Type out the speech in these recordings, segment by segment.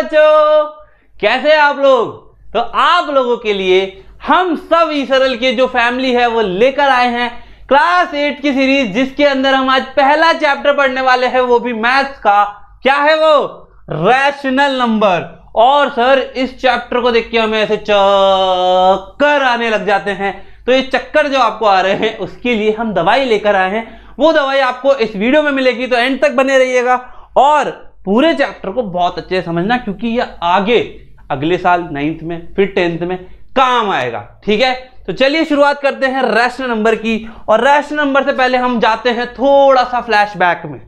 बच्चों, कैसे आप लोग? तो आप लोगों के लिए हम सब सरल के जो फैमिली है वो लेकर आए हैं क्लास 8 की सीरीज, जिसके अंदर हम आज पहला चैप्टर पढ़ने वाले हैं, वो भी मैथ्स का। क्या है वो? Rational number. और सर इस चैप्टर को देख के हमें ऐसे चक्कर आने लग जाते हैं। तो ये चक्कर जो आपको आ रहे हैं उसके लिए हम दवाई लेकर आए हैं। वो दवाई आपको इस वीडियो में मिलेगी, तो एंड तक बने रहिएगा और पूरे चैप्टर को बहुत अच्छे से समझना, क्योंकि ये आगे अगले साल 9th में फिर 10th में काम आएगा। ठीक है, तो चलिए शुरुआत करते हैं रैशनल नंबर की। और रैशनल नंबर से पहले हम जाते हैं थोड़ा सा फ्लैशबैक में।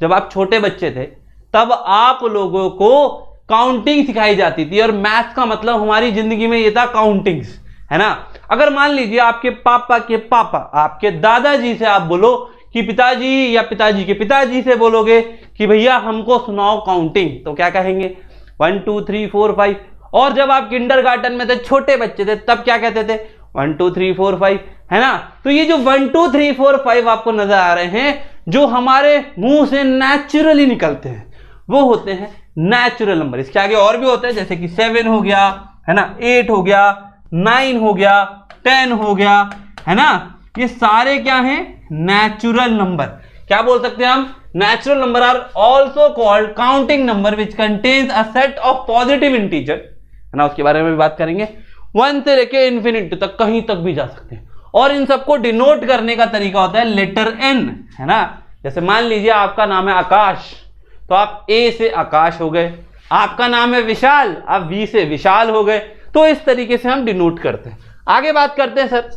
जब आप छोटे बच्चे थे तब आप लोगों को काउंटिंग सिखाई जाती थी, और मैथ्स का मतलब हमारी जिंदगी में ये था काउंटिंग्स, है ना। अगर मान लीजिए आपके पापा के पापा आपके दादाजी से आप बोलो कि पिताजी, या पिताजी के पिताजी से बोलोगे कि भैया हमको सुनाओ काउंटिंग, तो क्या कहेंगे? 1 2 3 4 5। और जब आप किंडरगार्टन में थे, छोटे बच्चे थे, तब क्या कहते थे? 1 2 3 4 5, है ना। तो ये जो 1 2 3 4 5 आपको नजर आ रहे हैं, जो हमारे मुंह से नेचुरली निकलते हैं, वो होते हैं नेचुरल नंबर। इसके आगे और भी होते हैं, जैसे कि 7 हो गया, है ना, 8 हो गया, 9 हो गया, 10 हो गया, है ना। ये सारे क्या हैं? Natural number. क्या बोल सकते हैं हम? Natural number are also called counting number which contains a set of positive integer, है ना। उसके बारे में भी बात करेंगे। 1 से लेके इन्फिनिटी तक, कहीं तक भी जा सकते हैं। और इन सबको डिनोट करने का तरीका होता है लेटर एन, है ना। जैसे मान लीजिए आपका नाम है आकाश, तो आप ए से आकाश हो गए। आपका नाम है विशाल, आप वी से विशाल हो गए। तो इस तरीके से हम डिनोट करते हैं। आगे बात करते हैं सर,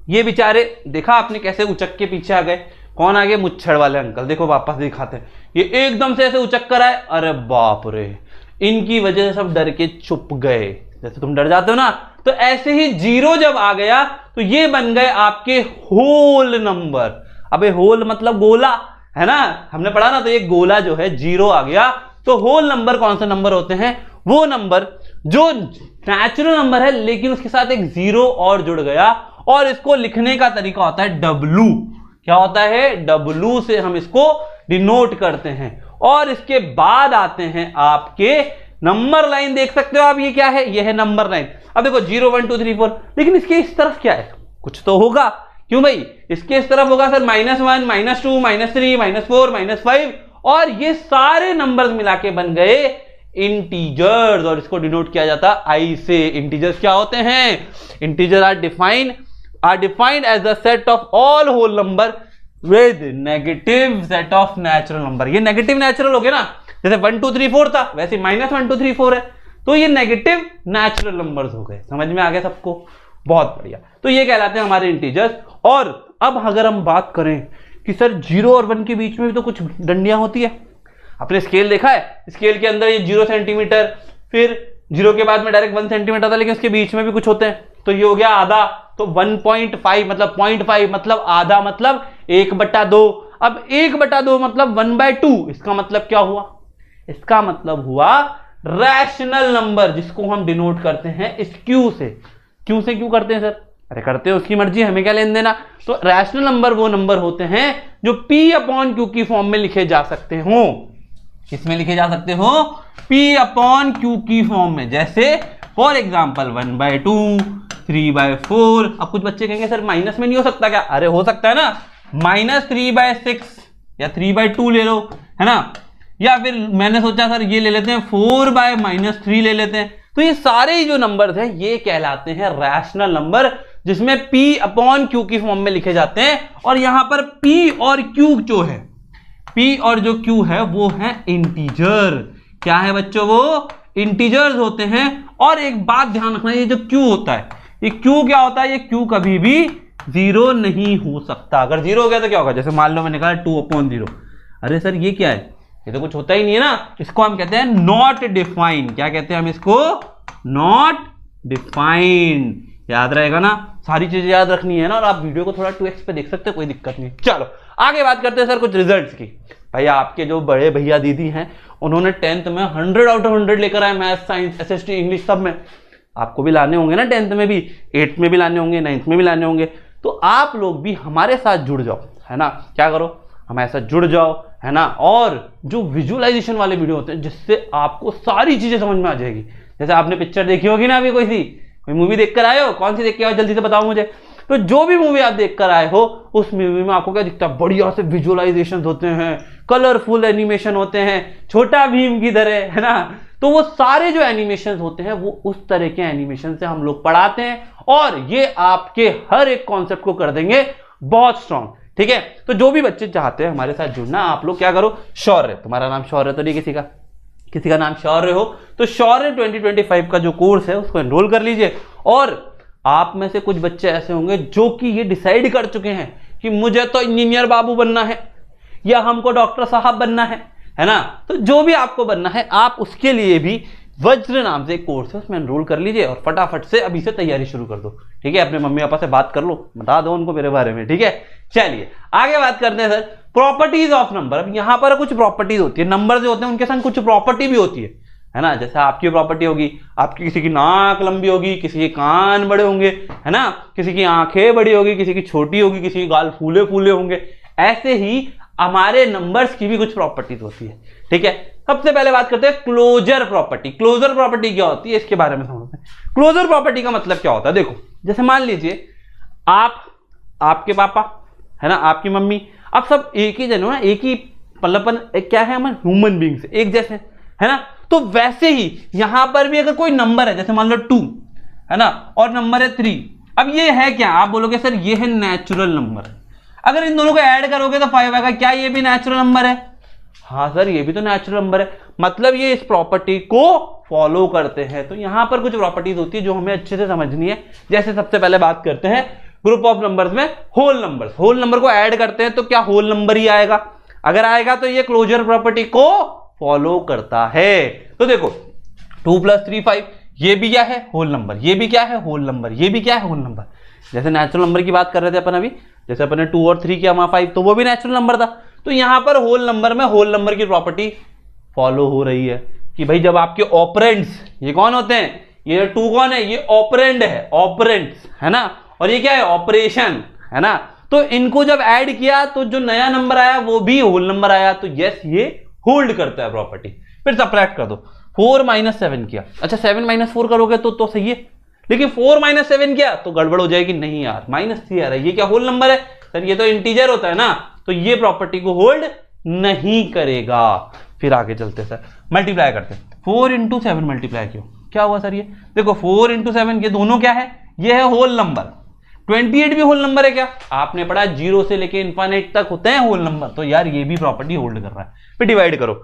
ये बेचारे देखा आपने कैसे उचक के पीछे आ गए। कौन आ गए? मुच्छड़ वाले अंकल। देखो वापस दिखाते हैं, ये एकदम से ऐसे उचक कर आए। अरे बाप रे, इनकी वजह से सब डर के चुप गए। जैसे तुम डर जाते हो ना, तो ऐसे ही 0 जब आ गया तो ये बन गए आपके होल नंबर। अबे होल मतलब गोला, है ना, हमने पढ़ा ना। तो ये गोला जो है 0 आ गया। तो होल नंबर कौन से नंबर होते हैं? वो नंबर जो नेचुरल नंबर है लेकिन उसके साथ एक 0 और जुड़ गया, और इसको लिखने का तरीका होता है W। क्या होता है? W से हम इसको डिनोट करते हैं। और इसके बाद आते हैं आपके नंबर लाइन। देख सकते हो आप, ये क्या है? ये है नंबर लाइन। अब देखो 0 1 2 3 4, लेकिन इसके इस तरफ क्या है? कुछ तो होगा। क्यों भाई? इसके इस तरफ होगा सर -1 -2 -3 -4 -5, और ये सारे नंबर्स मिला के बन गए इंटीजर्स, और इसको डिनोट किया जाता है I से। इंटीजर्स क्या होते हैं? Integer are defined as the set of all whole number with negative set of natural number। ये नेगेटिव नेचुरल हो गया ना, जैसे 1 2 3 4 था, वैसे -1 2 3 4 है। तो ये नेगेटिव नेचुरल नंबर्स हो गए। समझ में आ गया सबको? बहुत बढ़िया। तो ये कहलाते हैं हमारे इंटीजर्स। और अब अगर हम बात करें कि सर 0 और 1 के बीच में भी तो कुछ डंडियां होती है। आपने स्केल देखा है? स्केल के अंदर ये 0 सेंटीमीटर, फिर 0 के बाद में डायरेक्ट 1 सेंटीमीटर था, लेकिन उसके बीच में भी कुछ होते हैं। तो ये हो गया आधा। तो 1.5 मतलब 0.5 मतलब आधा, मतलब 1/2। अब 1/2 मतलब 1/2। इसका मतलब क्या हुआ? इसका मतलब हुआ रैशनल नंबर, जिसको हम डिनोट करते हैं इस Q से। क्यों से क्यों करते हैं सर? अरे करते हैं, उसकी मर्जी, हमें क्या लेन देना। तो रैशनल नंबर वो नंबर होते हैं जो P/Q की फॉर्म में लिखे जा सकते हो। किसमें लिखे जा सकते हो? P/Q की फॉर्म में। जैसे फॉर एग्जाम्पल 1/2, 3/4। अब कुछ बच्चे कहेंगे सर माइनस में नहीं हो सकता क्या? अरे हो सकता है ना, -3/6 या 3/2 ले लो, है ना। या फिर मैंने सोचा सर ये ले लेते हैं 4/-3 ले लेते हैं। तो ये सारे जो नंबर हैं ये कहलाते हैं रैशनल नंबर, जिसमें P/Q की फॉर्म में लिखे जाते हैं। और यहां पर P और Q जो है, P और जो Q है वो है इंटीजर। क्या है बच्चों? वो इंटीजर्स होते हैं। और एक बात ध्यान रखना, ये जो Q होता है, ये Q क्या होता है? ये Q कभी भी 0 नहीं हो सकता। अगर 0 हो गया तो क्या होगा? जैसे मान लो मैंने कहा 2/0। अरे सर ये क्या है? ये तो कुछ होता ही नहीं है ना। इसको हम कहते हैं नॉट डिफाइंड। क्या कहते हैं हम इसको? Not defined. याद रहेगा ना, सारी चीजें याद रखनी है ना। और आप वीडियो को थोड़ा 2x पे देख सकते हैं, कोई दिक्कत नहीं। चलो आगे बात करते हैं सर कुछ रिजल्ट्स की। भाई आपके जो बड़े भैया दीदी हैं, उन्होंने 10th में 100 आउट ऑफ 100 लेकर आए, मैथ, साइंस, SST, इंग्लिश सब में। आपको भी लाने होंगे ना, 10th में भी, 8th में भी लाने होंगे, 9th में भी लाने होंगे। तो आप लोग भी हमारे साथ जुड़ जाओ, है ना। क्या करो? हम ऐसा जुड़ जाओ, है ना। और जो विजुअलाइजेशन वाले वीडियो होते हैं जिससे आपको सारी चीजें समझ में आ जाएगी, जैसे आपने पिक्चर देखी होगी ना, अभी कोई मूवी देख कर आए हो, कौन सी देख के आओ जल्दी से बताओ मुझे। तो जो भी मूवी आप देख कर आए हो उस मूवी में आपको क्या दिखता है, बढ़िया से विजुअलाइजेशन होते हैं, कलरफुल एनिमेशन होते हैं, छोटा भीम की तरह, है ना। तो वो सारे जो एनिमेशन होते हैं वो उस तरह के एनिमेशन से हम लोग पढ़ाते हैं और ये आपके हर एक कॉन्सेप्ट को कर देंगे बहुत स्ट्रांग, ठीक है। तो जो भी बच्चे चाहते हैं हमारे साथ जुड़ना, आप लोग क्या करो, शौर्य, तुम्हारा नाम शौर्य तो नहीं किसी का नाम शौर्य हो तो शौर्य 2025 का जो कोर्स है उसको एनरोल कर लीजिए। और आप में से कुछ बच्चे ऐसे होंगे जो कि ये डिसाइड कर चुके हैं कि मुझे तो इंजीनियर बाबू बनना है या हमको डॉक्टर साहब बनना है ना। तो जो भी आपको बनना है आप उसके लिए भी वज्र नाम से एक कोर्स है उसमें एनरोल कर लीजिए और फटाफट से अभी से तैयारी शुरू कर दो, ठीक है। अपने मम्मी पापा से बात कर लो, बता दो उनको मेरे बारे में, ठीक है। चलिए आगे बात करते हैं सर, प्रॉपर्टीज ऑफ नंबर। अब यहां पर कुछ प्रॉपर्टीज होती है, नंबर जो होते हैं उनके संग कुछ प्रॉपर्टी भी होती है ना। जैसे आपकी प्रॉपर्टी होगी, आपकी किसी की नाक लंबी होगी, किसी के कान बड़े होंगे, है ना, किसी की आंखें बड़ी होगी, किसी की छोटी होगी, किसी के गाल फूले फूले होंगे। ऐसे ही हमारे नंबर्स की भी कुछ प्रॉपर्टीज होती है, ठीक है। सबसे पहले बात करते हैं क्लोजर प्रॉपर्टी। क्लोजर प्रॉपर्टी क्या होती है इसके बारे में समझते हैं। क्लोजर प्रॉपर्टी का मतलब क्या होता है, देखो जैसे मान लीजिए आप, आपके पापा, है ना, आपकी मम्मी, आप सब एक ही जन हो ना, एक ही पल्लपन क्या है, हमारे ह्यूमन बींग्स एक जैसे, है ना। तो वैसे ही यहां पर भी अगर कोई नंबर है, जैसे मान लो 2, है ना, और नंबर है 3, अब ये है क्या, आप बोलोगे सर ये है नेचुरल नंबर। अगर इन दोनों को ऐड करोगे तो 5 आएगा, क्या ये भी नेचुरल नंबर है? हाँ सर ये भी तो नेचुरल नंबर है, मतलब ये इस प्रॉपर्टी को फॉलो करते हैं। तो यहां पर कुछ प्रॉपर्टीज होती है जो हमें अच्छे से समझनी है। जैसे सबसे पहले बात करते हैं ग्रुप ऑफ नंबर्स में होल नंबर्स। होल नंबर को ऐड करते हैं तो क्या होल नंबर ही आएगा? अगर आएगा तो ये क्लोजर प्रॉपर्टी को फॉलो करता है। तो देखो 2 + 3 5, ये भी क्या है, होल नंबर, ये भी क्या है, होल नंबर, ये भी क्या है, होल नंबर। जैसे नेचुरल नंबर की बात कर रहे थे अपन अभी, जैसे अपन ने 2 और 3 किया, वहां 5, तो वो भी नेचुरल नंबर था। तो यहां पर होल नंबर में होल नंबर की प्रॉपर्टी फॉलो हो रही है कि भाई जब आपके ऑपरेंड्स, ये कौन होते हैं, ये 2 कौन है, ये ऑपरेंड है, ऑपरेंड्स, है ना, और ये क्या है, ऑपरेशन, है ना। तो इनको जब ऐड किया तो जो नया नंबर आया वो भी होल नंबर आया, तो यस ये होल्ड करता है प्रॉपर्टी। फिर सबट्रैक्ट कर दो, 4 - 7 किया, अच्छा 7 - 4 करोगे तो सही है, लेकिन 4 - 7 किया तो गड़बड़ हो जाएगी। नहीं यार, -3 आ रहा है, ये क्या होल नंबर है सर, ये तो इंटीजर होता है ना, तो ये प्रॉपर्टी को होल्ड नहीं करेगा। फिर आगे चलते सर, मल्टीप्लाई करते हैं, 4 × 7 मल्टीप्लाई क्यों, क्या हुआ सर, ये देखो 4 × 7, ये दोनों क्या है, ये है होल नंबर। 28 भी होल नंबर है क्या, आपने पढ़ा 0 से लेके इनफाइनाइट तक होते हैं होल नंबर, तो यार ये भी प्रॉपर्टी होल्ड कर रहा है। फिर डिवाइड करो,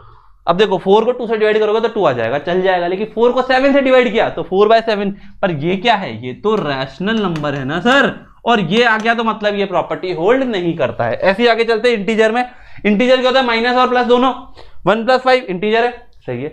अब देखो 4 को 2 से डिवाइड करोगे तो 2 आ जाएगा, चल जाएगा, लेकिन 4 को 7 से डिवाइड किया तो 4/7, पर ये क्या है, ये तो रैशनल नंबर है ना सर, और ये आ गया तो मतलब ये प्रॉपर्टी होल्ड नहीं करता है। ऐसे ही आगे चलते हैं इंटीजर में। इंटीजर क्या होता है, माइनस और प्लस दोनों। 1 + 5 इंटीजर है, सही है।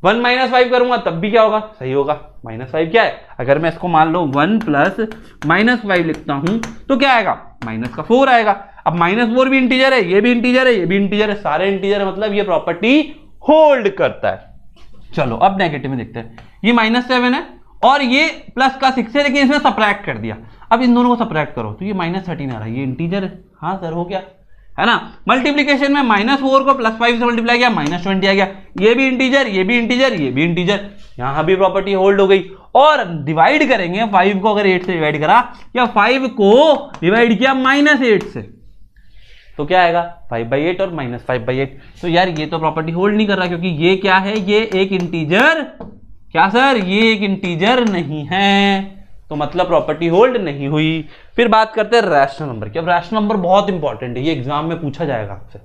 1 - 5 करूंगा तब भी क्या होगा, सही होगा। -5 क्या है, अगर मैं इसको मान लो 1 + -5 लिखता हूं तो क्या आएगा, माइनस का 4 आएगा। अब -4 भी इंटीजर है, ये भी इंटीजर है, ये भी इंटीजर है, सारे इंटीजर है, मतलब ये प्रॉपर्टी होल्ड करता है। चलो अब नेगेटिव में देखते हैं, ये -7 है और ये प्लस का 6 है, लेकिन इसमें सबट्रैक्ट कर दिया। अब इन दोनों को सबट्रैक्ट करो तो ये -13 आ रहा है, ये इंटीजर है, हाँ सर हो गया, है ना। मल्टीप्लीकेशन में -4 को +5 से मल्टीप्लाई किया, -20 आ गया, ये भी इंटीजर, ये भी इंटीजर, ये भी इंटीजर, यहां भी प्रॉपर्टी होल्ड हो गई। और डिवाइड करेंगे 5 को, अगर 8 से डिवाइड करा या 5 को डिवाइड किया -8 से, तो क्या आएगा, 5/8 और -5/8। तो यार ये तो प्रॉपर्टी होल्ड नहीं कर रहा, क्योंकि ये क्या है, ये एक इंटीजर, क्या सर, ये एक इंटीजर नहीं है, तो मतलब प्रॉपर्टी होल्ड नहीं हुई। फिर बात करते हैं रैशनल नंबर की। अब रैशनल नंबर बहुत इंपॉर्टेंट है, ये एग्जाम में पूछा जाएगा आपसे,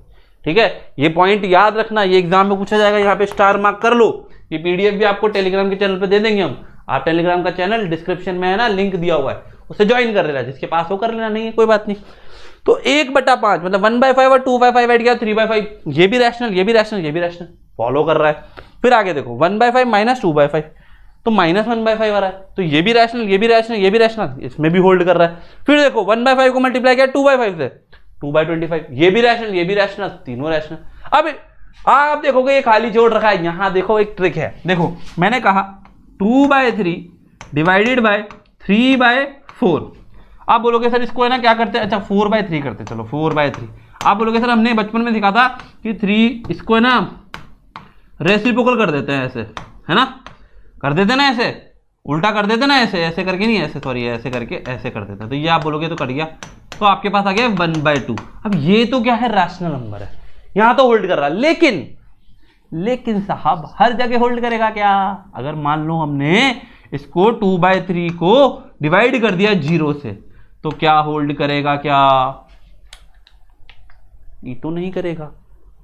ठीक है, ये पॉइंट याद रखना, ये एग्जाम में पूछा जाएगा, यहाँ पे स्टार मार्क कर लो। ये पीडीएफ भी आपको टेलीग्राम के चैनल पे दे देंगे हम, आप टेलीग्राम का चैनल डिस्क्रिप्शन में है ना, लिंक दिया हुआ है, उससे ज्वाइन कर लेना, जिसके पास हो कर लेना, नहीं है कोई बात नहीं। तो 1/5 मतलब 1/5 और 2/5 ऐड किया 3/5, ये भी रैशनल, ये भी रैशनल, ये भी रैशनल, फॉलो कर रहा है। फिर आगे देखो 1/5 - 2/5, तो -1/5 आ रहा है, तो ये भी रैशनल, ये भी रैशनल, ये भी रैशनल, इसमें भी होल्ड कर रहा है। फिर देखो 1/5 को मल्टीप्लाई किया 2/5 से, 2/25, ये भी रैशनल, ये भी रैशनल, तीनों रैशनल। अब आप देखोगे ये खाली छोड़ रखा है, यहां देखो एक ट्रिक है, देखो मैंने कहा 2/3 डिवाइडेड बाय 3/4। आप बोलोगे सर इसको है ना क्या करते हैं, अच्छा 4/3 करते, चलो 4/3। आप बोलोगे सर हमने बचपन में सीखा था कि 3 इसको है ना रेसिप्रोकल कर देते हैं, ऐसे है ना, कर देते ना, ऐसे उल्टा कर देते ना, ऐसे ऐसे करके नहीं, ऐसे सॉरी ऐसे करके ऐसे कर देते हैं, तो ये आप बोलोगे तो कट गया, तो आपके पास आ गया 1/2। अब ये तो क्या है, रैशनल नंबर है, यहां तो होल्ड कर रहा है, लेकिन साहब हर जगह होल्ड करेगा क्या? अगर मान लो हमने इसको 2/3 को डिवाइड कर दिया 0 से, तो क्या होल्ड करेगा क्या? ये तो नहीं करेगा,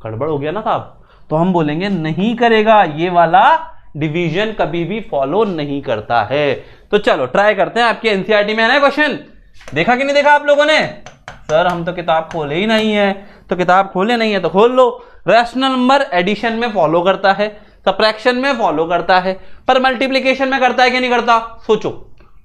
गड़बड़ हो गया ना साहब, तो हम बोलेंगे नहीं करेगा, ये वाला डिवीजन कभी भी फॉलो नहीं करता है। तो चलो ट्राई करते हैं, आपके एनसीईआरटी में है ना क्वेश्चन, देखा कि नहीं देखा आप लोगों ने? सर हम तो किताब खोले ही नहीं है, तो किताब खोले नहीं है तो खोल लो। रैशनल नंबर एडिशन में फॉलो करता है, सब्ट्रैक्शन में फॉलो करता है, पर मल्टीप्लिकेशन में करता है कि नहीं करता? सोचो,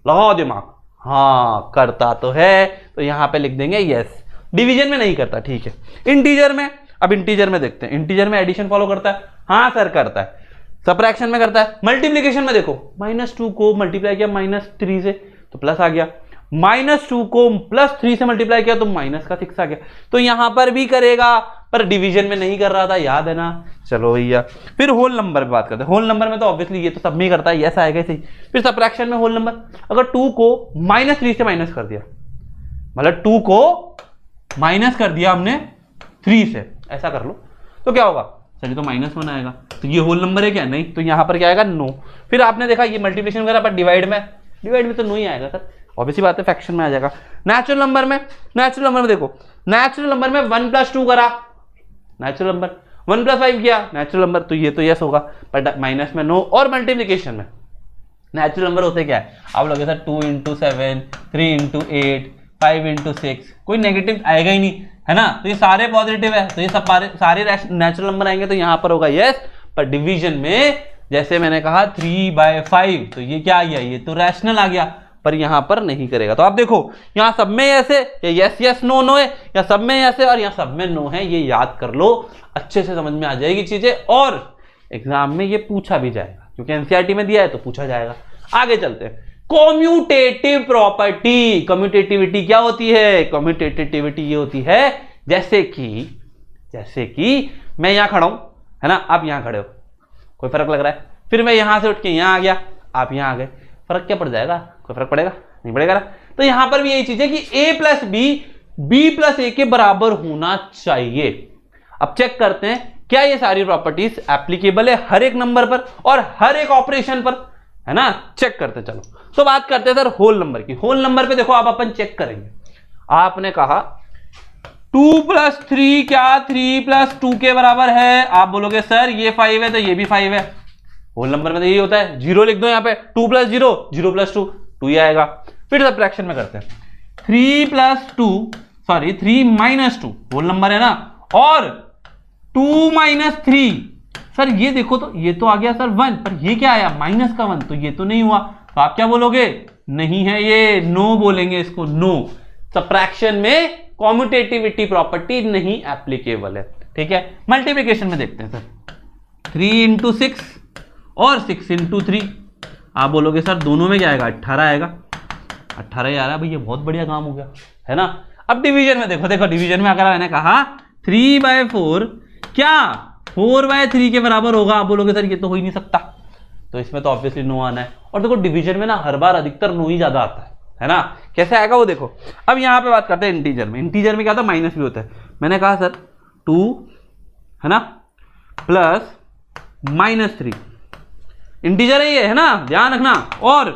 लगाओ दिमाग। हाँ करता तो है, तो यहां पे लिख देंगे यस। डिवीजन में नहीं करता, ठीक है। इंटीजर में, अब इंटीजर में देखते हैं, इंटीजर में एडिशन फॉलो करता है? हाँ सर करता है। सब्ट्रैक्शन में करता है? मल्टीप्लिकेशन में देखो, -2 को मल्टीप्लाई किया -3 से तो प्लस आ गया, -2 को +3 से मल्टीप्लाई किया तो माइनस का 6 आ गया, तो यहां पर भी करेगा, पर डिवीजन में नहीं कर रहा था, याद है ना? चलो भैया, फिर होल नंबर पे बात करते हैं। होल नंबर में तो ऑब्वियसली ये तो सब में करता है, यस आएगा सही। फिर सब्ट्रैक्शन में होल नंबर, अगर 2 को -3 से माइनस कर दिया, मतलब 2 को माइनस कर दिया हमने 3 से, ऐसा कर लो, तो क्या होगा? सर ये तो -1 आएगा, तो ये होल नंबर है क्या? नहीं, तो यहां पर क्या आएगा? नो। फिर आपने देखा ये मल्टीप्लिकेशन वगैरह, पर डिवाइड में तो नो ही आएगा सर, ऑब्वियसली बात है, फ्रैक्शन में आ जाएगा। नेचुरल नंबर में देखो, नेचुरल नंबर में 1 + 2 करा, नेचुरल नंबर 1 + 5 किया, नेचुरल नंबर, तो ये तो यस होगा, बट माइनस में नो। और मल्टीप्लिकेशन में नेचुरल नंबर होते क्या है? आप लोग सर 2 × 7, 3 × 8, 5 × 6, कोई नेगेटिव आएगा ही नहीं, है ना? तो ये सारे पॉजिटिव है, तो ये सब सारे नेचुरल नंबर आएंगे, तो यहां पर होगा यस। पर डिवीजन में जैसे मैंने कहा 3/5, तो ये क्या आ गया? ये तो रैशनल आ गया, पर यहां पर नहीं करेगा। तो आप देखो यहां सब में ऐसे, यस यस नो नो है, या सब में ऐसे और यहां सब में नो है, ये याद कर लो, अच्छे से समझ में आ जाएगी चीजें, और एग्जाम में ये पूछा भी जाएगा, क्योंकि एनसीईआरटी में दिया है तो पूछा जाएगा। आगे चलते हैं, कॉम्यूटेटिव प्रॉपर्टी। कम्यूटेटिविटी क्या होती है? कम्यूटेटिविटी ये होती है जैसे कि मैं यहां खड़ा हूं, है ना, आप यहां खड़े हो, कोई फर्क लग रहा है? फिर मैं यहां से उठ के यहां आ गया, आप यहां आ गए, फर्क क्या पड़ जाएगा? कोई फर्क पड़ेगा? नहीं पड़ेगा ना। तो यहां पर भी यही चीज है कि a + b + a के बराबर होना चाहिए। अब चेक करते हैं क्या ये सारी प्रॉपर्टीज एप्लीकेबल है हर एक नंबर पर और हर एक ऑपरेशन पर, है ना? चेक करते चलो। तो बात करते हैं सर होल नंबर की। होल नंबर पे देखो, आप अपन चेक करेंगे, आपने कहा 2 + 3 क्या 3 + 2 के बराबर है? आप बोलोगे सर ये 5 है तो ये भी 5 है। होल नंबर में तो यही होता है, 0 लिख दो यहाँ पे, 2 + 0, 0 + 2, 2 ही आएगा। फिर सब्ट्रैक्शन में करते हैं, 3 + 2 सॉरी 3 - 2 होल नंबर है ना, और 2 - 3, सर ये देखो तो ये तो आ गया सर 1, पर ये क्या आया? -1, तो ये तो नहीं हुआ, तो आप क्या बोलोगे? नहीं है ये, नो बोलेंगे इसको, नो। सब्ट्रैक्शन में कॉम्यूटेटिविटी प्रॉपर्टी नहीं एप्लीकेबल है, ठीक है। मल्टीप्लिकेशन में देखते हैं सर, 3 × 6 और 6 × 3, आप बोलोगे सर दोनों में क्या आएगा? 18 आएगा, 18 आ रहा है भाई, ये बहुत बढ़िया काम हो गया, है ना। अब डिवीजन में देखो डिवीजन में अगर मैंने कहा 3/4 क्या 4/3 के बराबर होगा, आप बोलोगे सर ये तो हो ही नहीं सकता, तो इसमें तो ऑब्वियसली नो आना है। और देखो डिवीजन में ना हर बार अधिकतर नो ही ज्यादा आता है ना। कैसे आएगा वो देखो। अब यहां पे बात करते हैं इंटीजर में। इंटीजर में क्या था? माइनस भी होता है। मैंने कहा सर 2 है ना + -3, इंटीजर है ये, है ना, ध्यान रखना, और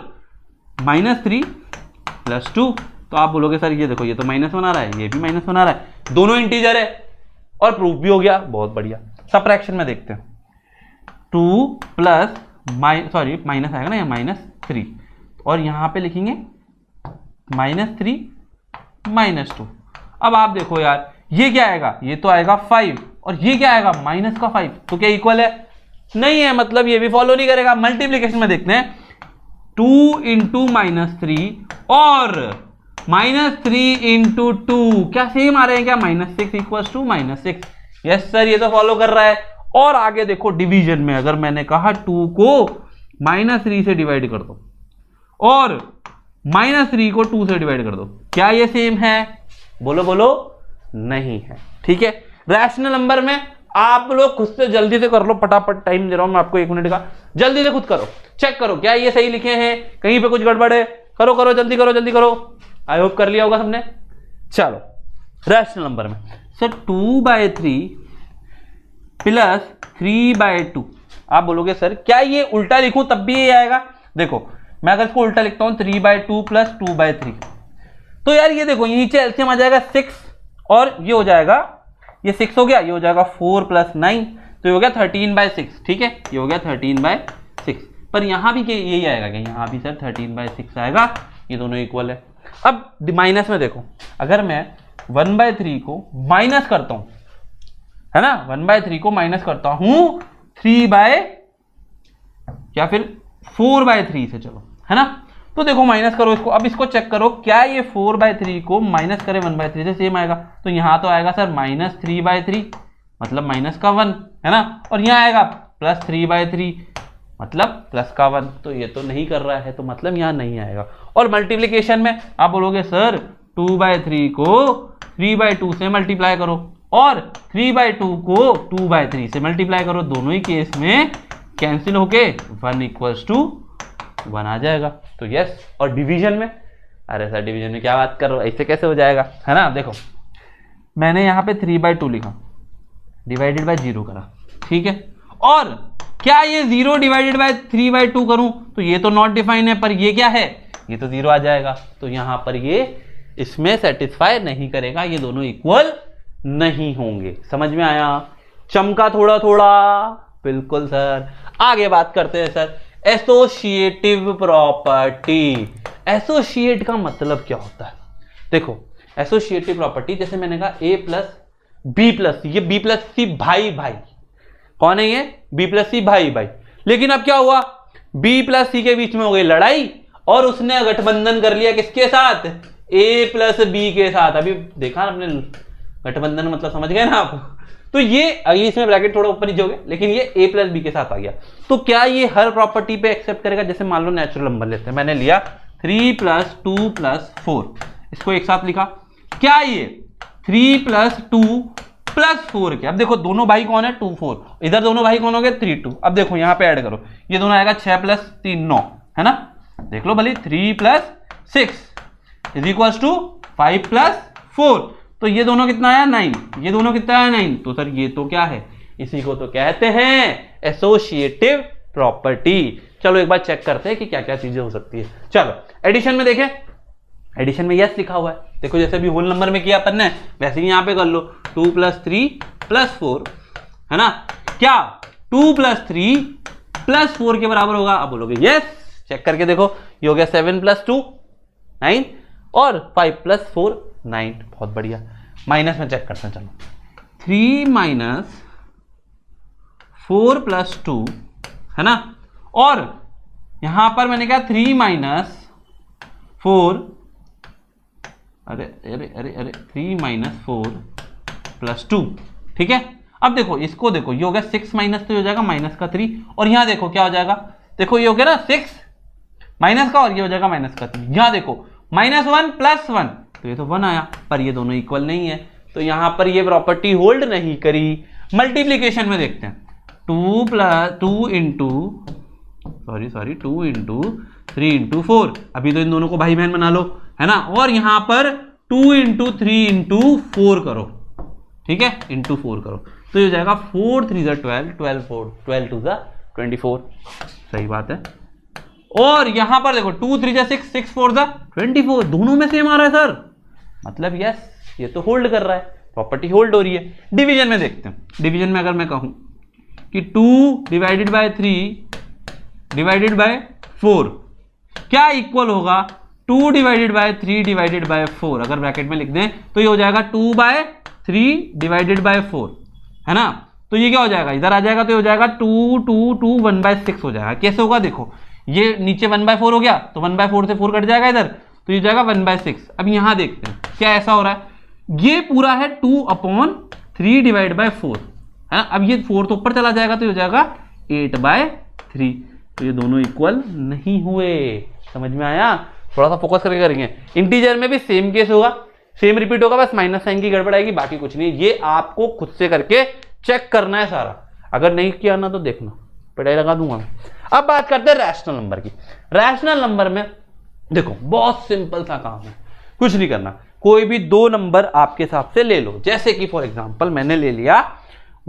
-3 + 2, तो आप बोलोगे सर ये देखो ये तो -1 आ रहा है, ये भी -1 आ रहा है, दोनों इंटीजर है, और प्रूफ भी हो गया, बहुत बढ़िया। सब्ट्रैक्शन में देखते हैं, 2 + माइनस आएगा ना, या -3, और यहां पे लिखेंगे -3 - 2। अब आप देखो यार ये क्या आएगा? ये तो आएगा 5, और ये क्या आएगा? -5, तो क्या इक्वल है? नहीं है, मतलब ये भी फॉलो नहीं करेगा। मल्टीप्लिकेशन में देखते हैं, 2 × -3 और -3 × 2 क्या सेम आ रहे हैं क्या? -6 = -6। यस सर ये तो फॉलो कर रहा है। और आगे देखो डिवीजन में, अगर मैंने कहा 2 को -3 से डिवाइड कर दो और -3 को 2 से डिवाइड कर दो, क्या ये सेम है? बोलो बोलो, नहीं है, ठीक है। रैशनल नंबर में आप लोग खुद से जल्दी से कर लो, फटाफट, टाइम दे रहा हूं मैं आपको 1 मिनट का, जल्दी से खुद करो, चेक करो क्या ये सही लिखे हैं, कहीं पे कुछ गड़बड़ है, करो करो जल्दी करो जल्दी करो। आई होप कर लिया होगा सबने। चलो रैशनल नंबर में सर 2/3 प्लस 3/2, आप बोलोगे सर क्या ये उल्टा लिखूं तब भी ये आएगा? देखो मैं अगर इसको उल्टा लिखता हूं 3/2 प्लस 2/3, तो यार ये देखो नीचे एलसीएम आ जाएगा 6 और ये हो जाएगा, ये 6 हो गया, ये हो जाएगा 4 + 9, तो ये हो गया 13/6। ठीक है, ये हो गया 13/6। पर यहां भी यही आएगा क्या? यहां भी सर 13/6 आएगा, ये दोनों इक्वल है। अब माइनस में देखो, अगर मैं 1/3 को माइनस करता हूं, है ना, 1/3 को माइनस करता हूं 4/3 से, चलो है ना, तो देखो माइनस करो इसको। अब इसको चेक करो क्या ये 4/3 को माइनस करें 1/3 से सेम आएगा? तो यहां तो आएगा सर -3/3 मतलब माइनस का 1, है ना, और यहां आएगा +3/3 मतलब प्लस का 1, तो ये तो नहीं कर रहा है, तो मतलब यहां नहीं आएगा। और मल्टीप्लीकेशन में आप बोलोगे सर 2/3 को 3/2 से मल्टीप्लाई करो और 3/2 को 2/3 से मल्टीप्लाई करो, दोनों ही केस में कैंसिल होके 1 = 1 आ जाएगा। तो यस। और डिवीजन में, अरे सर डिवीजन में क्या बात कर रहे हो, ऐसे कैसे हो जाएगा, है ना। देखो मैंने यहाँ पे 3/2 लिखा, डिवाइडेड बाय 0 करा, ठीक है, और क्या ये 0 डिवाइडेड बाय 3/2 करूं तो ये तो नॉट डिफाइन है, पर ये क्या है, ये तो 0 आ जाएगा, तो यहां पर ये इसमें सेटिस्फाई नहीं करेगा, ये दोनों इक्वल नहीं होंगे। समझ में आया? चमका थोड़ा थोड़ा? बिल्कुल सर। आगे बात करते हैं सर एसोसिएटिव प्रॉपर्टी। एसोसिएट का मतलब क्या होता है? देखो एसोसिएटिव प्रॉपर्टी, जैसे मैंने कहा A + B + C, ये B + C भाई भाई, कौन है ये? B + C भाई भाई। लेकिन अब क्या हुआ, B + C के बीच में हो गई लड़ाई और उसने गठबंधन कर लिया किसके साथ? A + B के साथ। अभी देखा ना आपने गठबंधन मतलब, समझ गए ना आप? तो ये अभी इसमें ब्रैकेट थोड़ा ऊपर नीचे हो गया, लेकिन ये A + B के साथ आ गया। तो क्या ये हर प्रॉपर्टी पे एक्सेप्ट करेगा? जैसे मान लो नेचुरल नंबर लेते हैं, मैंने लिया 3 + 2 + 4, इसको एक साथ लिखा, क्या ये 3 + 2 + 4 के? अब देखो दोनों भाई कौन है? 2 4, इधर दोनों भाई कौन हो गए? 3 2। अब देखो यहाँ पे ऐड करो, ये दोनों आएगा 6 + 3 9, है ना, देख लो भले 3 + 6 = 5 + 4, तो ये दोनों कितना आया? 9, ये दोनों कितना आया? 9। तो सर ये तो क्या है? इसी को तो कहते हैं एसोसिएटिव प्रॉपर्टी। चलो एक बार चेक करते हैं कि क्या क्या चीजें हो सकती है। चलो एडिशन में देखें, एडिशन में यस लिखा हुआ है, देखो जैसे भी होल नंबर में किया अपन ने वैसे ही यहां पे कर लो, 2 + 3 + 4, है ना, क्या 2 + 3 + 4 के बराबर होगा? अब बोलोगे यस, चेक करके देखो, ये हो गया 7 + 2 9 और 5 + 4 9, बहुत बढ़िया। माइनस में चेक करते हैं, चलो 3 - 4 + 2, है ना, और यहां पर मैंने कहा 3 - 4, अरे अरे अरे अरे 3 - 4 + 2, ठीक है। अब देखो इसको देखो, ये हो गया 6 माइनस, तो ये हो जाएगा -3, और यहां देखो क्या हो जाएगा, देखो ये हो गया ना 6 माइनस का, और ये हो जाएगा -3। यहां देखो -1 + 1, तो ये तो 1 आया, पर ये दोनों इक्वल नहीं है, तो यहां पर ये प्रॉपर्टी होल्ड नहीं करी। मल्टीप्लीकेशन में देखते हैं, 2 + 2 × 3 × 4, अभी तो इन दोनों को भाई बहन बना लो, है ना, और यहां पर 2 × 3 × 4 करो, ठीक है, × 4 करो, तो ये हो जाएगा 4 3 = 12, 12 4 12 2 = 24, सही बात है। और यहां पर देखो 2 3 = 6 6 4 = 24, दोनों में सेम आ रहा है सर, मतलब यस ये तो होल्ड कर रहा है, प्रॉपर्टी होल्ड हो रही है। डिवीजन में देखते हैं, डिवीजन में अगर मैं कहूं कि 2 / 3 / 4 क्या इक्वल होगा 2 / 3 / 4, अगर ब्रैकेट में लिख दें तो ये हो जाएगा 2/3 / 4, है ना, तो ये क्या हो जाएगा, इधर आ जाएगा, तो ये हो जाएगा 2 2 2 1/6 हो जाएगा। कैसे होगा? देखो ये नीचे 1/4 हो गया, तो 1/4 से 4 कट जाएगा इधर, तो ये जाएगा 1/6। अब यहां देखते हैं क्या ऐसा हो रहा है, ये पूरा है 2/3 / 4, है ना, अब ये 4 तो ऊपर चला जाएगा, तो ये हो जाएगा 8/3, तो ये दोनों इक्वल नहीं हुए। समझ में आया? थोड़ा सा फोकस करके करेंगे। इंटीजर में भी सेम केस होगा, सेम रिपीट होगा, बस माइनस साइन की गड़बड़ आएगी, बाकी कुछ नहीं। ये आपको खुद से करके चेक करना है सारा, अगर नहीं किया ना तो देखना पिटाई लगा दूंगा मैं। अब बात करते हैं रैशनल नंबर की। रैशनल नंबर में देखो बहुत सिंपल सा काम है, कुछ नहीं करना, कोई भी दो नंबर आपके हिसाब से ले लो। जैसे कि फॉर एग्जांपल मैंने ले लिया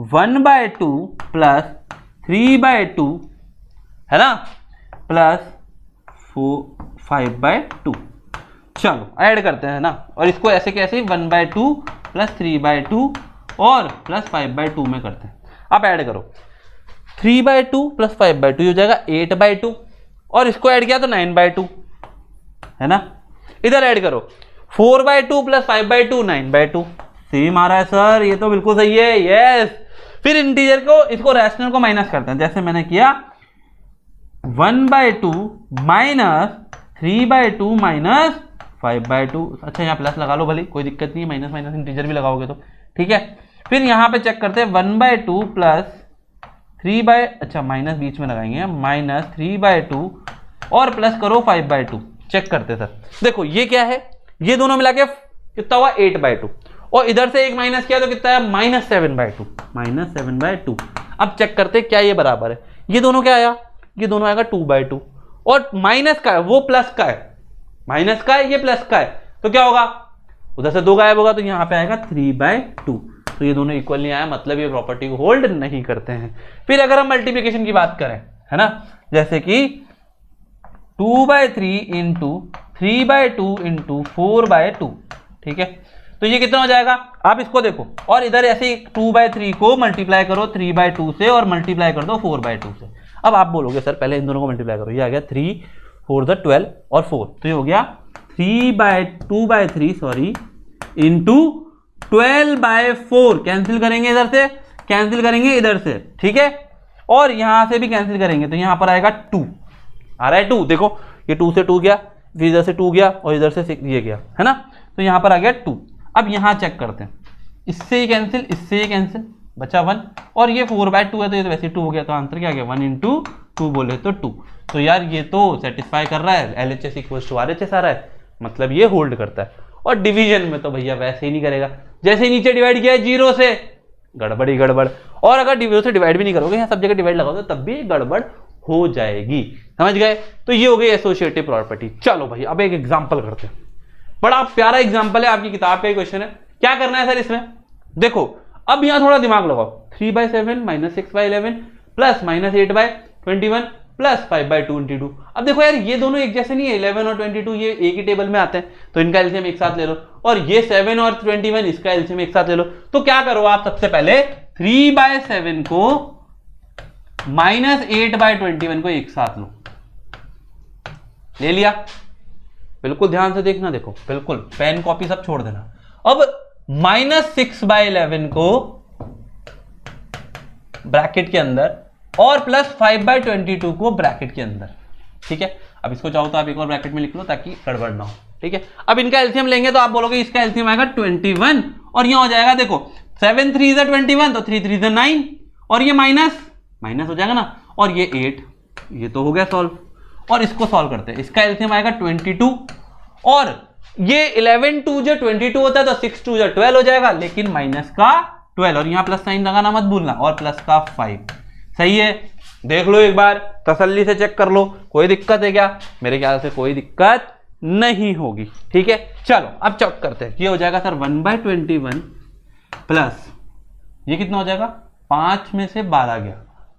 1/2 प्लस 3/2 है ना, प्लस 5/2। चलो ऐड करते हैं ना, और इसको ऐसे कैसे 1/2 प्लस 3/2 और प्लस 5/2 में करते हैं। अब ऐड करो 3/2 प्लस 5/2 हो जाएगा 8/2, और इसको ऐड किया तो 9/2 है ना। इधर ऐड करो 4/2 प्लस 5/2 9/2, सेम आ रहा है सर, ये तो बिल्कुल सही है, यस। फिर इंटीजर को, इसको रैशनल को माइनस करते हैं, जैसे मैंने किया 1/2 माइनस 3/2 माइनस 5/2। अच्छा यहाँ प्लस लगा लो भले, कोई दिक्कत नहीं है, माइनस माइनस इंटीजर भी लगाओगे तो ठीक है। फिर यहाँ पे चेक करते हैं 1/2 प्लस 3 अच्छा माइनस बीच में लगाएंगे, माइनस 3/2 और प्लस करो 5/2। चेक करते हैं सर, देखो ये क्या है, ये दोनों मिला के कितना हुआ 8/2, और इधर से एक माइनस किया तो कितना है -7/2। अब चेक करते क्या ये बराबर है, ये दोनों क्या आया, ये दोनों आएगा 2/2, और माइनस का है वो प्लस का है, माइनस का है ये प्लस का है, तो क्या होगा उधर से 2 गायब होगा, तो यहाँ पे आएगा 3/2। तो ये दोनों इक्वल नहीं आया, मतलब ये प्रॉपर्टी को होल्ड नहीं करते हैं। फिर अगर हम मल्टीप्लिकेशन की बात करें है ना, जैसे कि 2/3 इंटू 3/2 इंटू 4/2, ठीक है, तो ये कितना हो जाएगा, आप इसको देखो, और इधर ऐसे 2/3 को मल्टीप्लाई करो 3/2 से और मल्टीप्लाई कर दो 4/2 से। अब आप बोलोगे सर पहले इन दोनों को मल्टीप्लाई करो, ये आ गया 3 4 12 और 4, तो ये हो गया 2/3 सॉरी इंटू 12/4, कैंसिल करेंगे इधर से, कैंसिल करेंगे इधर से, ठीक है, और यहां से भी कैंसिल करेंगे, तो यहां पर आएगा 2, आ रहा है 2, देखो ये 2 से 2 गया, फिर इधर से 2 गया और इधर से ये गया है ना, तो यहां पर आ गया 2। अब यहां चेक करते हैं, इससे ये कैंसिल, इससे ये कैंसिल, बचा 1, और ये 4/2 है तो ये तो वैसे 2 हो गया, तो आंसर क्या आ गया 1 इंटू 2 बोले तो 2। तो यार ये तो सेटिस्फाई कर रहा है, LHS इक्वल्स टू RHS आ रहा है, मतलब ये होल्ड करता है। और डिवीजन में तो भैया वैसे ही नहीं करेगा, जैसे ही नीचे डिवाइड किया है 0 से, गड़बड़ ही गड़बड़, और अगर 0 से डिवाइड भी नहीं करोगे, यहाँ सब जगह डिवाइड लगाओगे तब भी गड़बड़ हो जाएगी, समझ गए। तो ये हो गई एसोसिएटिव प्रॉपर्टी। चलो भाई अब एक एग्जांपल करते हैं, बड़ा प्यारा एग्जांपल है, आपकी किताब का क्वेश्चन है। क्या करना है सर इसमें, देखो अब यहां थोड़ा दिमाग लगाओ, 3/7 माइनस 6/11 प्लस -8/21 प्लस 5/2 × 2। अब देखो यार ये दोनों एक जैसे नहीं है, 11 और 22 ये एक ही टेबल में आते हैं, तो इनका एलसीएम एक साथ ले लो, और ये 7 और 21 इसका एलसीएम एक साथ ले लो। तो क्या करो आप, सबसे पहले 3/7 को -8/21 को एक साथ लो, ले लिया, बिल्कुल ध्यान से देखना, देखो बिल्कुल पेन कॉपी सब छोड़ देना। अब -6/11 को ब्रैकेट के अंदर और प्लस 5/22 को ब्रैकेट के अंदर, ठीक है। अब इसको चाहो तो आप एक और ब्रैकेट में लिख लो ताकि गड़बड़ ना हो, ठीक है। अब इनका एलसीएम लेंगे तो आप बोलोगे इसका एलसीएम आएगा 21, और यहां हो जाएगा देखो 7 3 = 21, तो 3 3 = 9, और ये माइनस हो जाएगा ना, और ये 8, ये तो हो गया सॉल्व। और इसको सॉल्व करते हैं, इसका एलसीएम आएगा 22, और ये 11 2 जो 22 होता है तो 6 2 जो 12 हो जाएगा, लेकिन माइनस का 12, और यहां प्लस साइन लगाना मत भूलना, और प्लस का 5। सही है, देख लो एक बार तसल्ली से चेक कर लो, कोई दिक्कत है क्या, मेरे ख्याल से कोई दिक्कत नहीं होगी, ठीक है। चलो अब चेक करते हैं, ये हो जाएगा सर 1/21 प्लस ये कितना हो जाएगा, 5 में से 12 गया,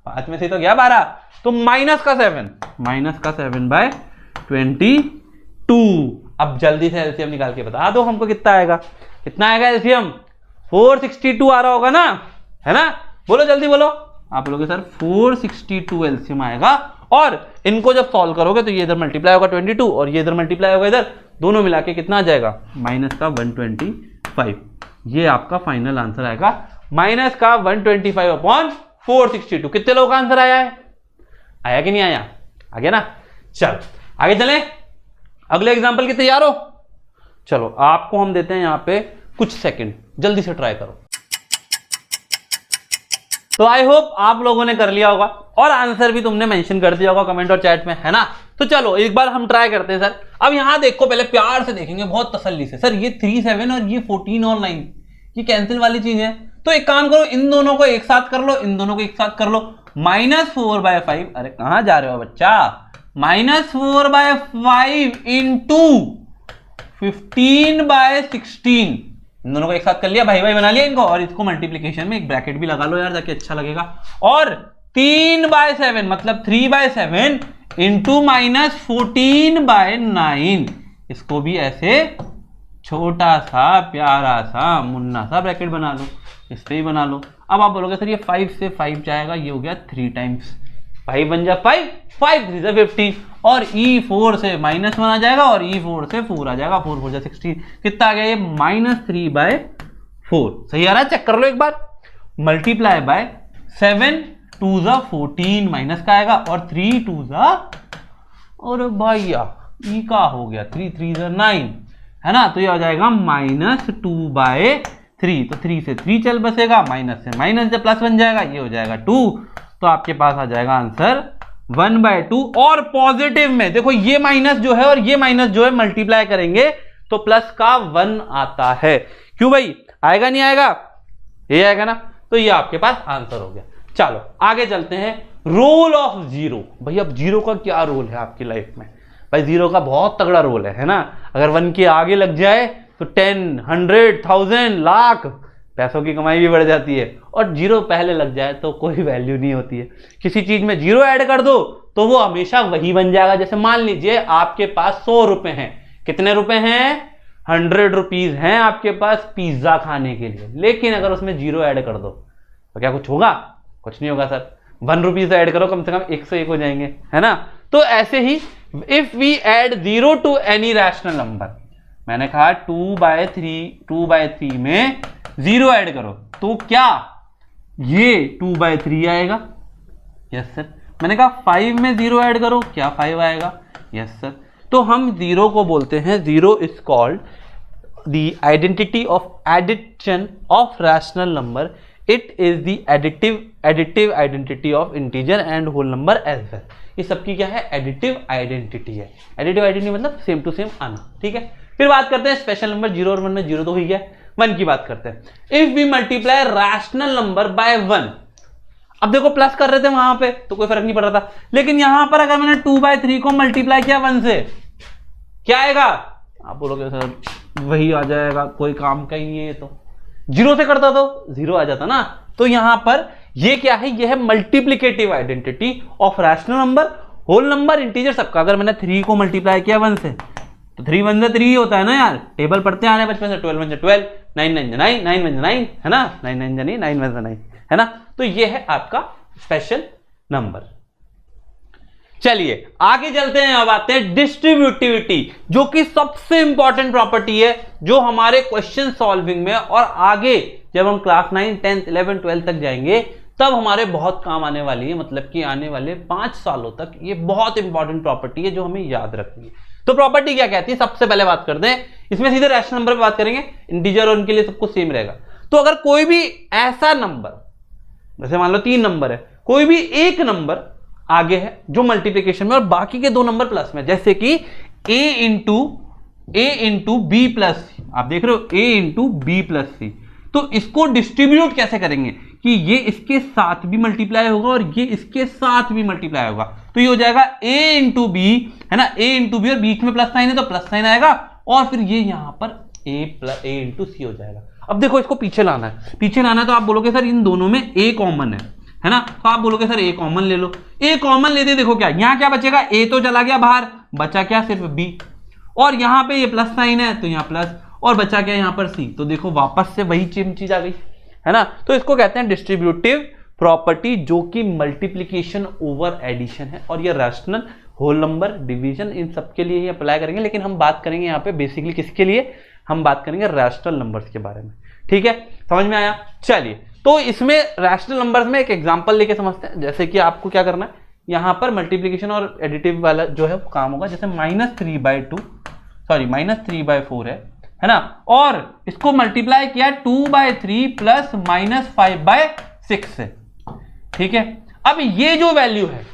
5 में से तो गया 12, तो माइनस का 7/22। अब जल्दी से एलसीएम निकाल के बता दो हमको कितना आएगा, कितना आएगा एलसीएम, 462 आ रहा होगा ना, है ना, बोलो जल्दी बोलो, आप बोलोगे सर 462 एलसीएम आएगा। और इनको जब सॉल्व करोगे तो ये इधर मल्टीप्लाई होगा 22 और ये इधर मल्टीप्लाई होगा इधर, दोनों मिला के कितना आ जाएगा, माइनस का 125। ये आपका फाइनल आंसर आएगा, माइनस का 125/462। कितने लोगों का आंसर आया है, आया कि नहीं आया, आ गया ना। चलो आगे चलें, अगले एग्जांपल की तैयार हो। चलो आपको हम देते हैं यहां पे कुछ सेकंड, जल्दी से ट्राई करो। तो आई होप आप लोगों ने कर लिया होगा और आंसर भी तुमने मेंशन कर दिया होगा कमेंट और चैट में, है ना। तो चलो एक बार हम ट्राई करते हैं सर। अब यहां देखो, पहले प्यार से देखेंगे बहुत तसल्ली से। सर ये 3 7 और ये 14 और 9 ये कैंसिल वाली चीज है, तो एक काम करो, इन दोनों को एक साथ कर लो, इन दोनों को एक साथ कर लो। -4/5, अरे कहां जा रहे हो बच्चा, -4/5 इंटू 15/16, इन दोनों को एक साथ कर लिया, भाई भाई बना लिया इनको, और इसको मल्टीप्लीकेशन में एक ब्रैकेट भी लगा लो यार ताकि अच्छा लगेगा। और 3/7 मतलब 3/7 इंटू -14/9, इसको भी ऐसे छोटा सा प्यारा सा मुन्ना सा ब्रैकेट बना लो, इस पे ही बना लो। अब आप बोलोगे सर ये 5 से 5 जाएगा, ये हो गया 3 टाइम्स 5 बन जा 5, 5 3 से 15, और E4 से -1 आ जाएगा और E4 से 4 आ जाएगा, 4 4 जा 16, कितना आ गया ये -3/4। सही आ रहा है, चेक कर लो एक बार। मल्टीप्लाई बाय 7 2 जा 14 माइनस का आएगा, और 3 2 जा, और भैया ई का हो गया 3 3 जा 9, है ना, तो ये हो जाएगा -2/3, तो 3 से 3 चल बसेगा, माइनस से माइनस जब प्लस बन जाएगा ये हो जाएगा 2, तो आपके पास आ जाएगा आंसर 1/2। और पॉजिटिव में देखो ये माइनस जो है और ये माइनस जो है मल्टीप्लाई करेंगे तो प्लस का 1 आता है। क्यों भाई, आएगा नहीं आएगा, ये आएगा ना, तो ये आपके पास आंसर हो गया। चलो आगे चलते हैं, रोल ऑफ जीरो। भाई अब जीरो का क्या रोल है आपकी लाइफ में? भाई जीरो का बहुत तगड़ा रोल है ना। अगर 1 के आगे लग जाए तो 10 100 1000 लाख पैसों की कमाई भी बढ़ जाती है, और जीरो पहले लग जाए तो कोई वैल्यू नहीं होती है। किसी चीज में जीरो ऐड कर दो तो वो हमेशा वही बन जाएगा। जैसे मान लीजिए आपके पास 100 रुपए हैं, कितने रुपए हैं? 100 रुपीज हैं आपके पास पिज्जा खाने के लिए, लेकिन अगर उसमें जीरो ऐड कर दो तो क्या कुछ होगा? कुछ नहीं होगा सर। 1 रुपीज ऐड करो, कम से कम 101 हो जाएंगे, है ना। तो ऐसे ही if we add zero to any rational number, मैंने कहा 2/3 में जीरो ऐड करो तो क्या ये 2/3 आएगा? Yes sir. मैंने कहा 5 में जीरो ऐड करो, क्या 5 आएगा? Yes sir. तो हम जीरो को बोलते हैं, zero is called the identity of addition of rational number. It is the additive identity of integer and whole number as well. ये सबकी क्या है? एडिटिव आइडेंटिटी है। एडिटिव आइडेंटिटी मतलब सेम टू सेम आना, ठीक है। फिर बात करते हैं स्पेशल नंबर। 0 और 1 में जीरो तो ही है, 1 की बात करते हैं। If we multiply rational number by 1, अब देखो प्लस कर रहे थे वहां पे तो कोई फर्क नहीं पड़ रहा था, लेकिन यहां पर अगर मैंने 2/3 को मल्टीप्लाई किया 1 से, क्या आएगा? आप बोलोगे सर वही आ जाएगा, कोई काम का ही नहीं है ये तो। 0 से करता तो 0 आ जाता ना। तो यहां पर ये क्या है? ये है multiplicative identity of rational number, whole number, integer, सबका। अगर मैंने 3 को मल्टीप्लाई किया 1 से तो 3 1 से 3 होता है ना यार, टेबल पढ़ते आ रहे हैं बचपन से। 12 1 12, 9 9 9 9 1 9, है ना, 9 9 9 9 1 9, है ना। तो ये है आपका स्पेशल नंबर। चलिए आगे चलते हैं। अब आते हैं डिस्ट्रीब्यूटिविटी, जो कि सबसे इंपॉर्टेंट प्रॉपर्टी है जो हमारे क्वेश्चन सॉल्विंग में, और आगे जब हम क्लास 9 10 11 12 तक जाएंगे तब हमारे बहुत काम आने वाली है। मतलब कि आने वाले 5 सालों तक ये बहुत इंपॉर्टेंट प्रॉपर्टी है जो हमें याद रखनी है। तो प्रॉपर्टी क्या कहती है? सबसे पहले बात करते हैं, इसमें सीधे रैशनल नंबर पे बात करेंगे, इंटीजर और उनके लिए सब कुछ सेम रहेगा। तो अगर कोई भी ऐसा नंबर, जैसे मान लो 3 नंबर है, कोई भी एक नंबर आगे है जो मल्टीप्लिकेशन में और बाकी के 2 नंबर प्लस में, जैसे कि a इंटू बी प्लस सी, आप देख रहे हो a इंटू बी प्लस सी, तो इसको डिस्ट्रीब्यूट कैसे करेंगे कि ये इसके साथ भी मल्टीप्लाई होगा और ये इसके साथ भी मल्टीप्लाई होगा। तो ये हो जाएगा a इंटू बी, है ना, a इंटू बी, और बीच में प्लस साइन है तो प्लस साइन आएगा, और फिर ये यहां पर a इंटू सी हो जाएगा। अब देखो इसको पीछे लाना है, पीछे लाना है तो आप बोलोगे सर इन दोनों में a कॉमन है ना, तो आप बोलोगे सर a कॉमन ले लो। a कॉमन लेते देखो क्या यहां क्या बचेगा, a तो चला गया बाहर, बचा क्या? सिर्फ b, और यहां पे ये प्लस साइन है तो यहां प्लस, और बचा क्या यहां पर c, तो देखो वापस से वही चीज आ गई, है ना। तो इसको कहते हैं डिस्ट्रीब्यूटिव प्रॉपर्टी, जो कि मल्टीप्लिकेशन ओवर एडिशन है, और ये रैशनल, होल नंबर, डिवीजन, इन सब के लिए ही अप्लाई करेंगे। लेकिन हम बात करेंगे यहाँ पे बेसिकली किसके लिए? हम बात करेंगे रैशनल नंबर्स के बारे में, ठीक है, समझ में आया? चलिए, तो इसमें रैशनल नंबर्स में एक एग्जांपल लेके समझते हैं। जैसे कि आपको क्या करना है, यहाँ पर मल्टीप्लिकेशन और एडिटिव वाला जो है वो काम होगा। जैसे -3/4 है ना, और इसको मल्टीप्लाई किया 2/3 प्लस -5/6 से, ठीक है। अब ये जो वैल्यू है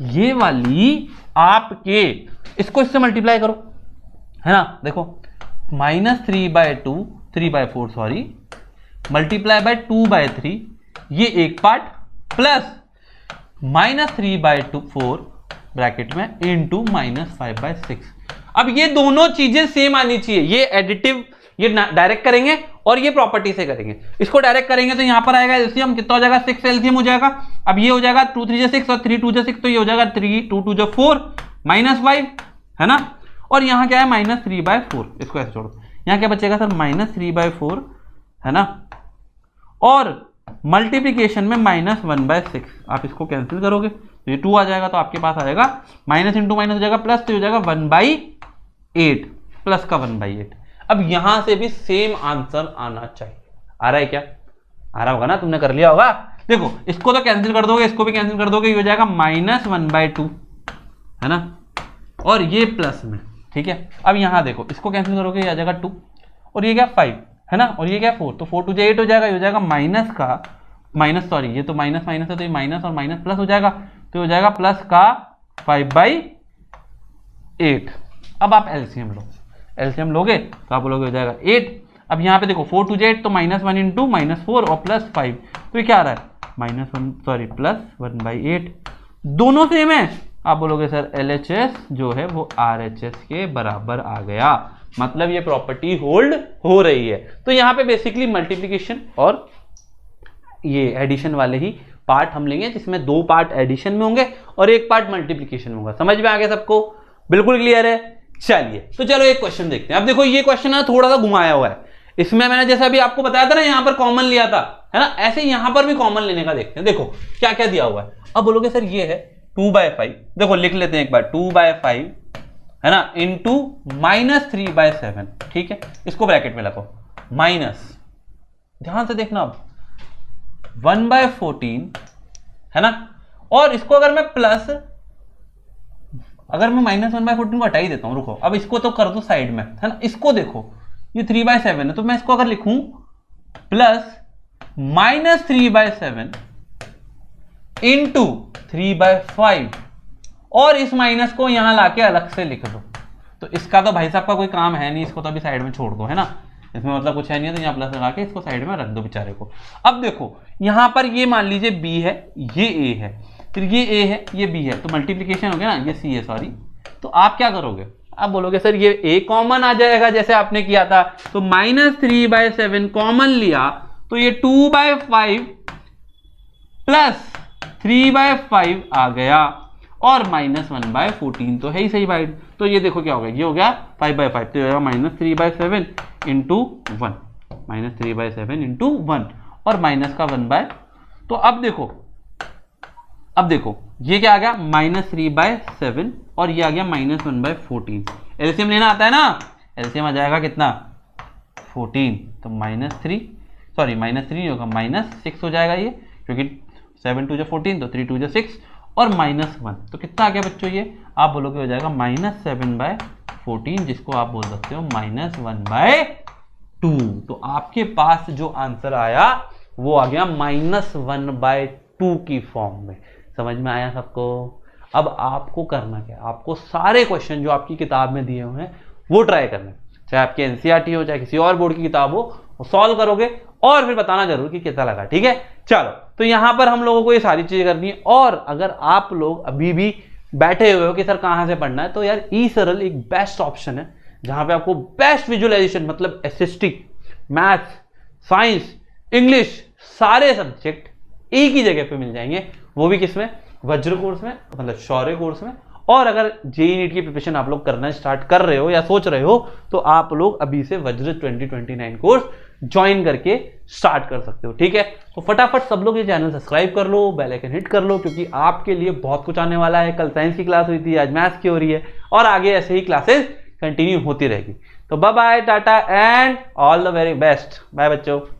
ये वाली आपके, इसको इससे मल्टीप्लाई करो, है ना। देखो -3/2 3/4 सॉरी, मल्टीप्लाई बाय 2/3, ये एक पार्ट, प्लस -3/4 ब्रैकेट में इंटू -5/6। अब ये दोनों चीजें सेम आनी चाहिए, ये एडिटिव, ये डायरेक्ट करेंगे और ये प्रॉपर्टी से करेंगे। इसको डायरेक्ट करेंगे तो यहां पर आएगा एलसीएम, कितना हो जाएगा 6 एलसीएम हो जाएगा। अब ये हो जाएगा 2 3 6 और 3 2 6, तो ये हो जाएगा 3 2 2 4 -5, है ना। और यहाँ क्या है -3/4, इसको ऐसे छोड़ो, यहाँ क्या बचेगा सर -3/4, है ना। और मल्टीप्लीकेशन में -1/6, आप इसको कैंसिल करोगे तो ये 2 आ जाएगा, तो आपके पास आएगा माइनस इंटू माइनस हो जाएगा प्लस, तो हो जाएगा 1/8, प्लस का 1/8। अब यहां से भी सेम आंसर आना चाहिए। आ रहा है क्या? आ रहा होगा ना, तुमने कर लिया होगा। देखो इसको तो कैंसिल कर दोगे, इसको भी कैंसिल कर दोगे, ये हो जाएगा -1/2, है ना, और ये प्लस में, ठीक है। अब यहां देखो, इसको कैंसिल करोगे, ये आ जाएगा 2, और ये क्या 5, है ना, और ये क्या 4, तो 4 2 8 हो जाएगा, ये हो जाएगा माइनस का माइनस, सॉरी ये तो माइनस माइनस है, तो ये माइनस और माइनस प्लस हो जाएगा, तो हो जाएगा प्लस का 5/8। अब आप एलसीएम लो, एलसीएम लोगे तो आप लोगे हो जाएगा 8। अब यहाँ पे देखो 4 2 8, तो -1 इंटू -4 और प्लस 5, तो ये क्या आ रहा है -1 सॉरी प्लस 1/8, दोनों सेम है। आप बोलोगे सर LHS जो है वो RHS के बराबर आ गया, मतलब ये प्रॉपर्टी होल्ड हो रही है। तो यहाँ पे बेसिकली मल्टीप्लिकेशन और ये एडिशन वाले ही पार्ट हम लेंगे, जिसमें 2 पार्ट एडिशन में होंगे और 1 पार्ट मल्टीप्लिकेशन में होगा। समझ में आ गया सबको? बिल्कुल क्लियर है। चलिए तो चलो एक क्वेश्चन देखते हैं। अब देखो ये क्वेश्चन है थोड़ा सा घुमाया हुआ है, इसमें मैंने जैसा अभी आपको बताया था ना, यहां पर कॉमन लिया था, है ना, ऐसे यहां पर भी कॉमन लेने का देखते हैं। देखो क्या क्या दिया हुआ है। अब बोलोगे सर ये है 2/5, देखो लिख लेते हैं एक बार, 2/5, है ना, इंटू -3/7, ठीक है। इसको ब्रैकेट में लगाओ, माइनस, ध्यान से देखना, अब 1/14, है ना, और इसको अगर मैं प्लस, अगर मैं -1/14 को हटा ही देता हूं, रुको, अब इसको तो कर दो साइड में, है ना। इसको देखो ये 3/7 है, तो मैं इसको अगर लिखूं प्लस -3/7 इंटू 3/5, और इस माइनस को यहां लाके अलग से लिख दो, तो इसका तो भाई साहब का कोई काम है नहीं, इसको तो अभी साइड में छोड़ दो, है ना, इसमें मतलब कुछ है नहीं, तो यहाँ प्लस लगा के इसको साइड में रख दो बेचारे को। अब देखो यहां पर ये मान लीजिए B है, ये A है, फिर ये A है, ये B है, तो मल्टीप्लिकेशन हो गया ना, ये C है सॉरी। तो आप क्या करोगे, आप बोलोगे सर ये A कॉमन आ जाएगा जैसे आपने किया था, तो -3/7 कॉमन लिया, तो ये 2/5 प्लस 3/5 आ गया, और -1/14 तो है ही सही बाइट। तो ये देखो क्या हो गया, ये हो गया 5/5, तो हो गया -3/7 इंटू 1, -3/7 इंटू 1, और माइनस का 1/, तो अब देखो ये क्या आ गया -3/7, और ये आ गया -1/14। एलसीएम लेना आता है ना, एलसीएम आ जाएगा कितना 14, तो -3 सॉरी -3 नहीं होगा, -6 हो जाएगा ये, क्योंकि 7 2 14, तो 3 2 6, और -1, तो कितना आ गया बच्चों, ये आप बोलोगे हो जाएगा -7/14, जिसको आप बोल सकते हो -1/2। तो आपके पास जो आंसर आया वो आ गया -1/2 की फॉर्म में। समझ में आया सबको? अब आपको करना क्या, आपको सारे क्वेश्चन जो आपकी किताब में दिए हुए हैं वो ट्राई करना, चाहे आपके एनसीईआरटी हो चाहे किसी और बोर्ड की किताब हो, वो सॉल्व करोगे और फिर बताना जरूर कि कैसा लगा, ठीक है। चलो तो यहां पर हम लोगों को ये सारी चीजें करनी है। और अगर आप लोग अभी भी बैठे हुए हो कि सर कहां से पढ़ना है, तो यार ई-सरल एक बेस्ट ऑप्शन है, जहां पे आपको बेस्ट विजुअलाइजेशन, मतलब एसएसटी, मैथ्स, साइंस, इंग्लिश, सारे सब्जेक्ट एक ही जगह पे मिल जाएंगे, वो भी किसमें, वज्र कोर्स में, मतलब शौर्य कोर्स में। और अगर जेईई नीट की प्रिपरेशन आप लोग करना स्टार्ट कर रहे हो या सोच रहे हो, तो आप लोग अभी से वज्र 2029 कोर्स ज्वाइन करके स्टार्ट कर सकते हो, ठीक है। तो फटाफट सब लोग ये चैनल सब्सक्राइब कर लो, बेल आइकन हिट कर लो, क्योंकि आपके लिए बहुत कुछ आने वाला है। कल साइंस की क्लास हुई थी, आज मैथ्स की हो रही है, और आगे ऐसे ही क्लासेस कंटिन्यू होती रहेगी। तो bye bye, tata and all the very best. Bye बच्चों।